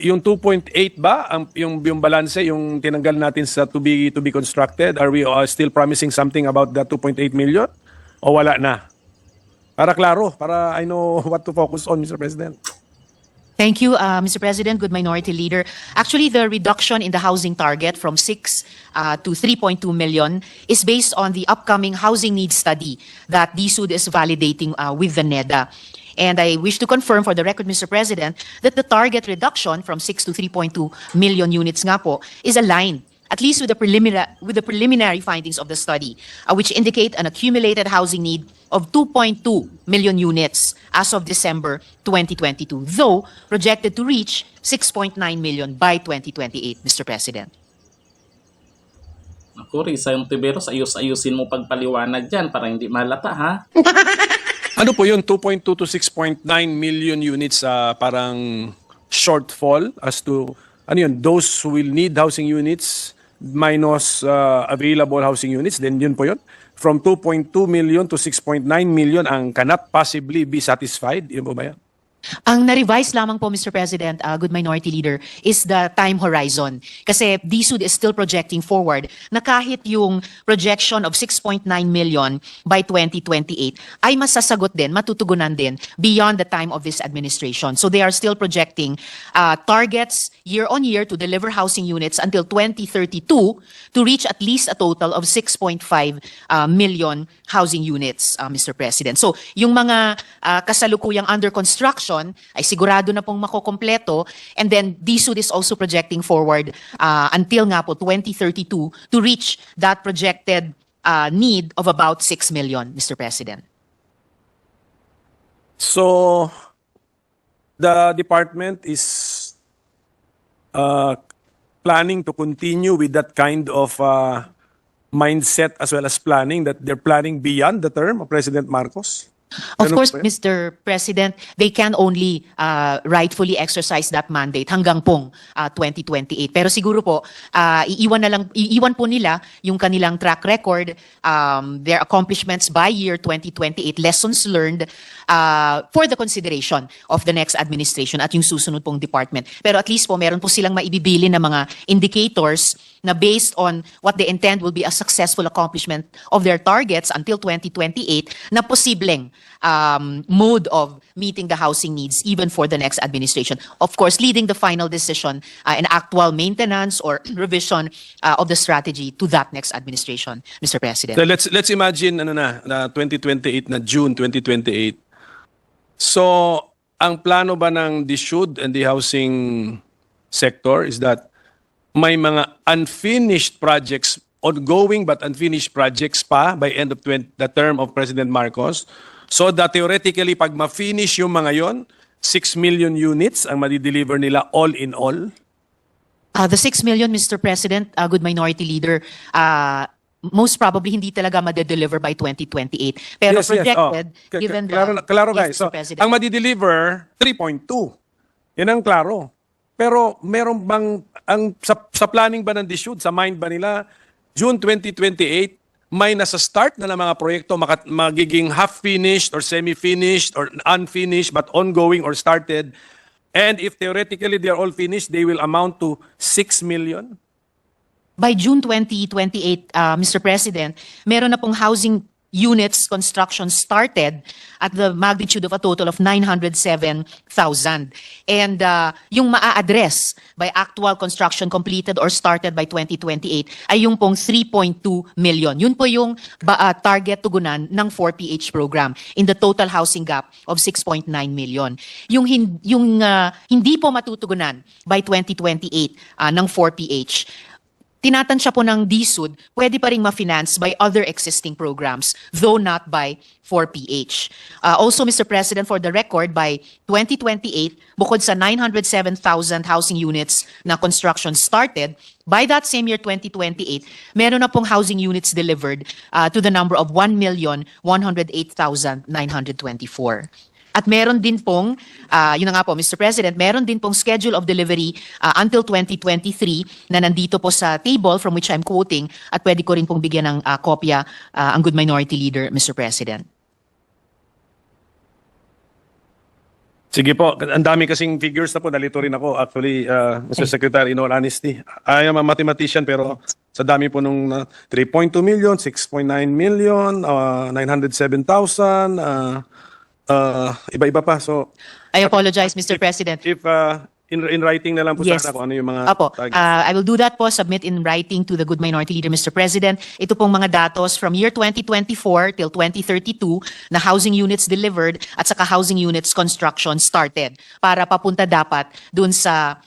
yung 2.8 ba yung balanse yung tinanggal natin sa to be constructed, are we still promising something about that 2.8 million o wala na? Para klaro, para I know what to focus on, Mr. President. Thank you, Mr. President, good minority leader. Actually, the reduction in the housing target from 6 to 3.2 million is based on the upcoming housing needs study that DSUD is validating with the NEDA. And I wish to confirm for the record, Mr. President, that the target reduction from 6 to 3.2 million units nga po is aligned at least with the preliminary findings of the study, which indicate an accumulated housing need of 2.2 million units as of December 2022, though projected to reach 6.9 million by 2028, Mr. President. Ako, Risa yung Tiberos, ayusin mo pagpaliwanag dyan para hindi malata, ha? Ano po yun, 2.2 to 6.9 million units parang shortfall as to, ano yun, those who will need housing units minus available housing units, then yun po yun. From 2.2 million to 6.9 million ang cannot possibly be satisfied. Yun po ba yan? Ang na-revise lamang po, Mr. President, good minority leader, is the time horizon. Kasi DSUD is still projecting forward na kahit yung projection of 6.9 million by 2028 ay masasagot din, matutugunan din beyond the time of this administration. So they are still projecting targets year on year to deliver housing units until 2032 to reach at least a total of 6.5 million housing units, Mr. President. So yung mga kasalukuyang under construction ay sigurado na pong makokompleto, and then DSUD is also projecting forward until nga po 2032 to reach that projected need of about 6 million, Mr. President. So, the department is planning to continue with that kind of mindset as well as planning, that they're planning beyond the term of President Marcos? Of Ganun course, po yan? Mr. President, they can only rightfully exercise that mandate hanggang pong 2028. Pero siguro po, iiwan po nila yung kanilang track record, their accomplishments by year 2028, lessons learned for the consideration of the next administration at yung susunod pong department. Pero at least po, meron po silang maibibili na mga indicators na based on what they intend will be a successful accomplishment of their targets until 2028 na posibleng mode of meeting the housing needs even for the next administration. Of course, leading the final decision and actual maintenance or revision of the strategy to that next administration, Mr. President. So let's imagine na 2028 na June 2028. So ang plano ba ng DSUD and the housing sector is that may mga unfinished projects, ongoing but unfinished projects pa by end of the term of President Marcos. So that theoretically, pag ma-finish yung mga yon, 6 million units ang madi-deliver nila all in all. The 6 million, Mr. President, good minority leader, most probably hindi talaga ma-deliver by 2028. Pero projected, given the... Klaro Yes, guys. So, Mr. President. ang madi-deliver, 3.2. Yan ang klaro. Pero meron bang, sa planning ba ng DSUD, sa mind ba nila, June 2028, may nasa start na ng mga proyekto magiging half-finished or semi-finished or unfinished but ongoing or started. And if theoretically they are all finished, they will amount to 6 million? By June 2028, Mr. President, meron na pong housing units construction started at the magnitude of a total of 907,000. And yung maa-address by actual construction completed or started by 2028 ay yung pong 3.2 million. Yun po yung target tugunan ng 4PH program in the total housing gap of 6.9 million. Yung hindi po matutugunan by 2028 ng 4PH, tinatansya po ng DSUD, pwede pa rin ma-finance by other existing programs, though not by 4PH. Also, Mr. President, for the record, by 2028, bukod sa 907,000 housing units na construction started, by that same year, 2028, meron na pong housing units delivered to the number of 1,108,924. At meron din pong, yun na nga po, Mr. President, meron din pong schedule of delivery until 2023 na nandito po sa table from which I'm quoting at pwede ko rin pong bigyan ng kopya ang good minority leader, Mr. President. Sige po, ang dami kasing figures na po, nalito rin ako. Actually, Mr. Secretary, in all honesty, I am a mathematician pero sa dami po nung 3.2 million, 6.9 million, 907,000, iba-iba pa. So, I apologize, Mr. President. if in writing na lang po Yes. sana kung ano yung mga Apo, targets. I will do that po, submit in writing to the Good Minority Leader, Mr. President. Ito pong mga datos from year 2024 till 2032 na housing units delivered at saka housing units construction started para papunta dapat dun sa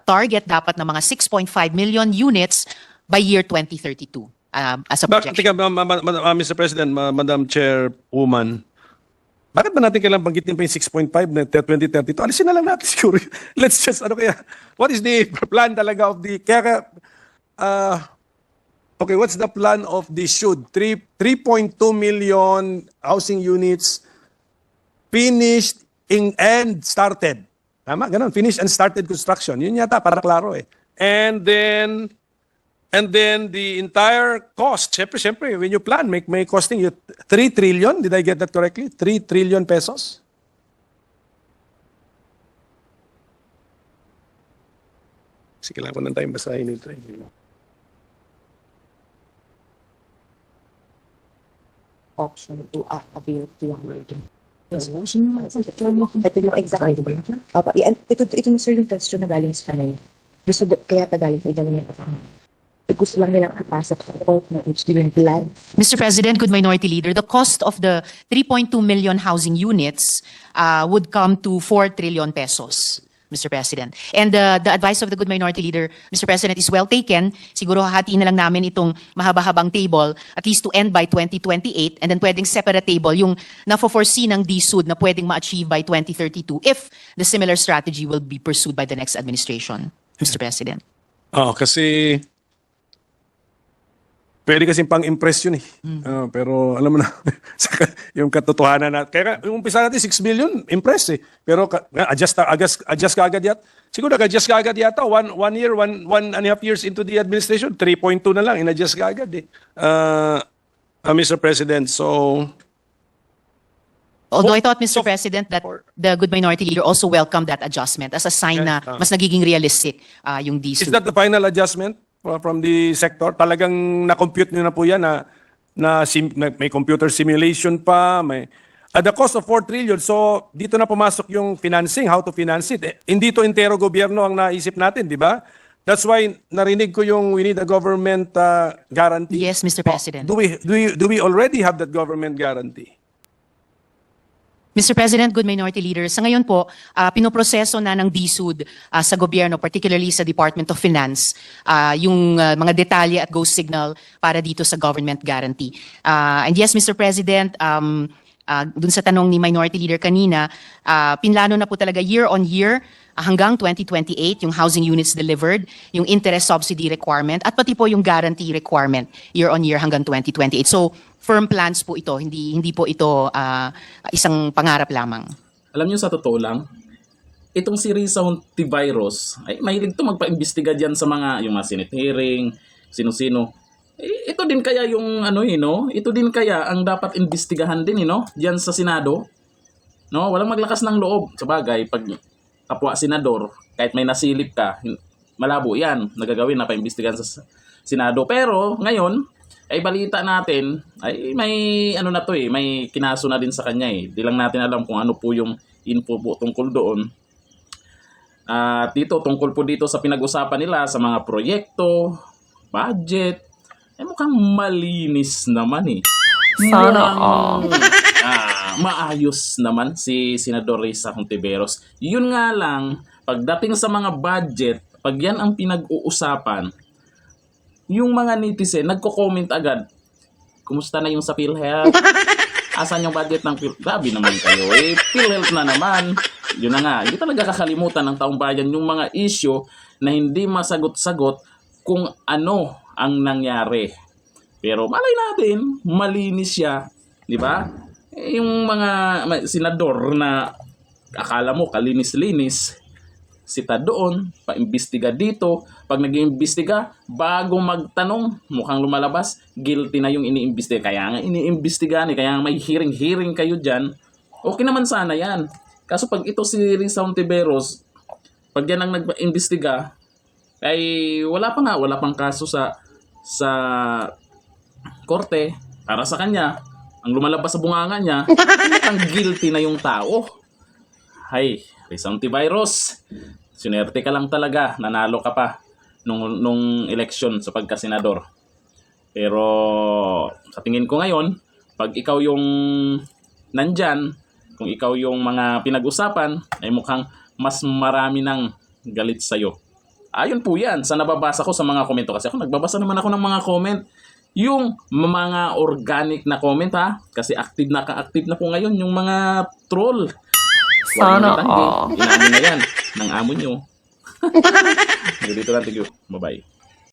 target dapat ng mga 6.5 million units by year 2032 as a Bakit, projection. Mr. President, Madam Chairwoman, bakit ba natin kailangan banggitin pa yung 6.5 na 2032? Alisin na lang natin siguro. Let's just, what is the plan talaga of the, okay, what's the plan of the SHUD? 3.2 million housing units finished and started. Tama, ganun, finished and started construction. Yun yata, para klaro eh. And then the entire cost, syempre, when you plan, may costing you 3 trillion. Did I get that correctly? 3 trillion pesos? Sige lang ko ng time basahin ito. Option to avail to resolution. Ito yung exact. Ito na sir yung question na galing sa kanay. Kaya pa galing sa idalang yung gusto lang nilang kapasok sa court na HDB plan. Mr. President, Good Minority Leader, the cost of the 3.2 million housing units would come to 4 trillion pesos, Mr. President. And the advice of the Good Minority Leader, Mr. President, is well taken. Siguro hahatiin na lang namin itong mahaba-habang table at least to end by 2028 and then pwedeng separate table yung na-foresee ng DSUD na pwedeng ma-achieve by 2032 if the similar strategy will be pursued by the next administration, Mr. President. Kasi pwede kasing pang-impress yun eh. Pero alam mo na, yung katotohanan na, kaya yung umpisa natin 6 million, impress eh. Pero adjust ka agad yata. Siguro nag-adjust ka agad yata, one year, one and a half years into the administration, 3.2 na lang, in-adjust ka agad eh. Mr. President, so, Although I thought, Mr. President, that the Good Minority Leader also welcomed that adjustment as a sign na mas nagiging realistic yung is DSUD. that the final adjustment from the sector? Talagang na-compute nyo na po yan na may computer simulation pa, may at the cost of 4 trillion. So dito na pumasok yung financing, how to finance it. Hindi to entero gobyerno ang naisip natin, di ba? That's why narinig ko yung we need a government guarantee. Yes, Mr. President. Do we already have that government guarantee? Mr. President, Good Minority Leader, sa ngayon po, pinoproseso na ng DSUD sa gobyerno, particularly sa Department of Finance, yung mga detalye at go signal para dito sa government guarantee. And yes, Mr. President, dun sa tanong ni Minority Leader kanina, pinlano na po talaga year on year hanggang 2028 yung housing units delivered, yung interest subsidy requirement, at pati po yung guarantee requirement year on year hanggang 2028. So, firm plans po ito, hindi po ito isang pangarap lamang. Alam niyo sa totoo lang, itong si Risa Hontivirus, ay mahilig to magpa-imbestiga diyan sa mga yung mga Senate hearing, sino-sino. Ito din kaya yung ito din kaya ang dapat imbestigahan din diyan sa Senado. No, walang maglakas ng loob. Sa bagay, pag kapwa senador, kahit may nasilip ka, malabo 'yan. Nagagawin na pa-imbestigahan sa Senado. Pero ngayon, ay balita natin, ay may may kinaso na din sa kanya eh. Di lang natin alam kung ano po yung info po tungkol doon. At dito, tungkol po dito sa pinag-usapan nila sa mga proyekto, budget, ay mukhang malinis naman eh. Sana Maayos naman si Senador Risa Hontiveros. Yun nga lang, pagdating sa mga budget, pag yan ang pinag-uusapan, yung mga netizen, nagko-comment agad, kumusta na yung sa PhilHealth? Asan yung budget ng PhilHealth? Grabe naman kayo. PhilHealth na naman. Yun na nga. Hindi talaga kakalimutan ng taong bayan yung mga issue na hindi masagot-sagot kung ano ang nangyari. Pero malay natin, malinis siya. Di ba? Yung mga senador na akala mo kalinis-linis, sita doon, pa-imbestiga dito. Pag nag-iimbestiga, bago magtanong, mukhang lumalabas, guilty na yung iniimbestiga. Kaya nga iniimbestiga kaya nga may hearing kayo dyan. Okay naman sana yan. Kaso pag ito si Risa Hontiveros, pag yan ang nag-imbestiga, ay wala pang kaso sa korte para sa kanya. Ang lumalabas sa bunganga niya, ang guilty na yung tao. Hay, Risa Hontiveros, sinerte ka lang talaga, nanalo ka pa nung election sa pagkasenador. Pero sa tingin ko ngayon, pag ikaw yung nandyan, kung ikaw yung mga pinag-usapan, ay mukhang mas marami ng galit sa'yo. Ayon po yan sa nababasa ko sa mga komento. Kasi ako nagbabasa naman ako ng mga comment. Yung mga organic na comment ha. Kasi active na po ngayon yung mga troll. Sana all. Inamin na yan ng amo nyo. Dito lang, thank you. Bye-bye.